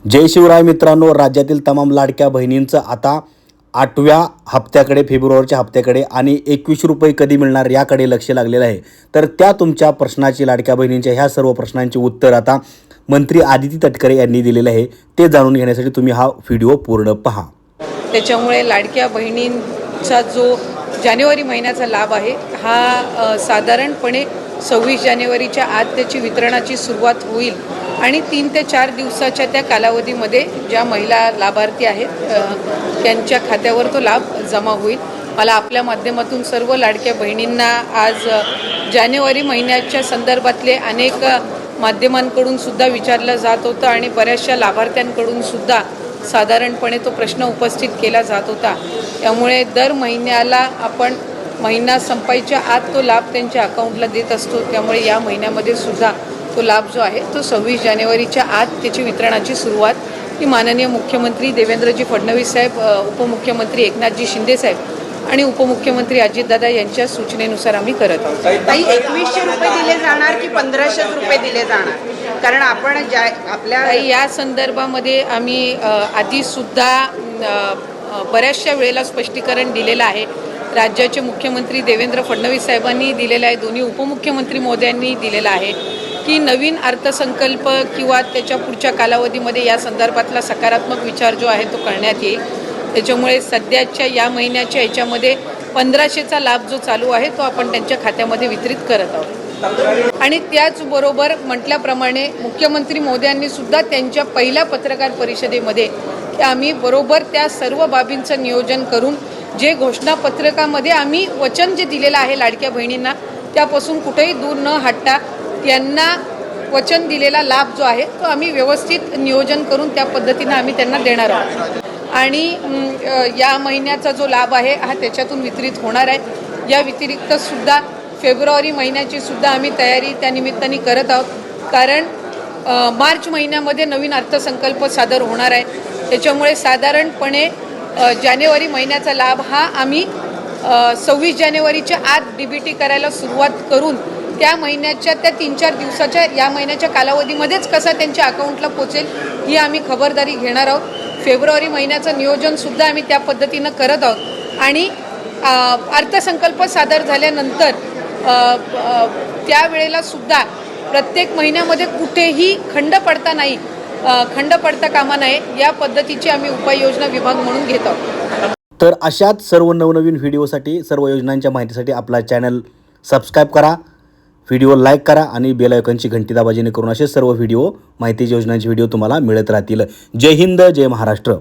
जय शिवराय मित्रांनो, राज्यातील तमाम लाडक्या बहिणींचं आता 8व्या हप्त्याकडे, फेब्रुवारीच्या हप्त्याकडे आणि 21 रुपये कधी मिळणार याकडे लक्ष लागलेलं आहे। तर त्या तुमच्या प्रश्नाची, लाडक्या बहिणींच्या ह्या सर्व प्रश्नांची उत्तर आता मंत्री आदिती तटकरे यांनी दिलेले आहे। ते जाणून घेण्यासाठी तुम्ही हा व्हिडिओ पूर्ण पहा। त्याच्यामुळे लाडक्या बहिणींचा जो जानेवारी महिन्याचा लाभ आहे हा साधारणपणे 26 जानेवारीच्या आत त्याची वितरणाची सुरुवात होईल आणि 3 ते 4 दिवसाच्या त्या कालावधीमध्ये ज्या महिला लाभार्थी आहेत त्यांच्या खात्यावर तो लाभ जमा होईल। मला आपल्या माध्यमातून सर्व लाडक्या बहिणींना आज जानेवारी महिन्याच्या संदर्भातले अनेक माध्यमांकडून सुद्धा विचारलं जात होतं आणि बऱ्याचशा लाभार्थ्यांकडून सुद्धा साधारणपणे तो प्रश्न उपस्थित केला जात होता। त्यामुळे दर महिन्याला आपण महिना संपायच्या आत तो लाभ त्यांच्या अकाउंटला देत असतो। त्यामुळे या महिन्यामध्ये सुद्धा तो लाभ जो आहे तो 26 जानेवारीच्या आत त्याची वितरणाची सुरुवात ही माननीय मुख्यमंत्री देवेंद्रजी फडणवीस साहेब, उपमुख्यमंत्री एकनाथजी शिंदे साहेब आणि उपमुख्यमंत्री अजितदादा यांच्या सूचनेनुसार आम्ही करत आहोत। ताई 2100 रुपये दिले जाणार की 1500 रुपये दिले जाणार? कारण आपण आपल्या या संदर्भामध्ये आम्ही आधीसुद्धा बऱ्याचशा वेळेला स्पष्टीकरण दिलेलं आहे। राज्याचे मुख्यमंत्री देवेंद्र फडणवीस साहेबांनी दिलेलं आहे, दोन्ही उपमुख्यमंत्री महोदयांनी दिलेलं आहे की नवीन अर्थसंकल्प किंवा त्याच्या पुढच्या कालावधीमध्ये या संदर्भातला सकारात्मक विचार जो आहे तो करण्यात येईल। त्याच्यामुळे सध्याच्या या महिन्याच्या ह्याच्यामध्ये 1500चा लाभ जो चालू आहे तो आपण त्यांच्या खात्यामध्ये वितरित करत आहोत। आणि त्याचबरोबर म्हटल्याप्रमाणे मुख्यमंत्री महोदयांनी सुद्धा त्यांच्या पहिल्या पत्रकार परिषदेमध्ये की आम्ही बरोबर त्या सर्व बाबींचं नियोजन करून जे घोषणापत्रकामध्ये आम्ही वचन जे दिलेलं आहे लाडक्या बहिणींना त्यापासून कुठेही दूर न हटता त्यांना वचन दिलेला लाभ जो आहे तो आम्ही व्यवस्थित नियोजन करून त्या पद्धतीनं आम्ही त्यांना देणार आहोत। आणि या महिन्याचा जो लाभ आहे हा त्याच्यातून वितरित होणार आहे। या व्यतिरिक्त सुद्धा फेब्रुवारी महिन्याची सुद्धा आम्ही तयारी त्या निमित्ताने करत आहोत, कारण मार्च महिन्यामध्ये नवीन अर्थसंकल्प सादर होणार आहे। त्याच्यामुळे साधारणपणे जानेवारी महिन्याचा लाभ हा आम्ही 26 जानेवारीच्या आत DBT करायला सुरुवात करून त्या महिन्याच्या त्या 3-4 दिवसाच्या या महिन्याच्या कालावधीमध्येच कसा त्यांच्या अकाउंटला पोचेल ही आम्ही खबरदारी घेणार आहोत। फेब्रुवारी महिन्याचं नियोजनसुद्धा आम्ही त्या पद्धतीनं करत आहोत आणि अर्थसंकल्प सादर झाल्यानंतर त्यावेळेला सुद्धा प्रत्येक महिन्यामध्ये कुठेही खंड पडता कामा नये या पद्धतीची आम्ही उपाययोजना विभाग म्हणून घेत आहोत। तर अशाच सर्व नवनवीन व्हिडिओसाठी, सर्व योजनांच्या माहितीसाठी आपला चॅनल सबस्क्राईब करा, व्हिडिओ लाईक करा आणि बेल आयकॉनची घंटी दाबा, जेणेकरून असे सर्व व्हिडिओ, माहितीच्या योजनांचे व्हिडिओ तुम्हाला मिळत राहतील। जय हिंद, जय महाराष्ट्र।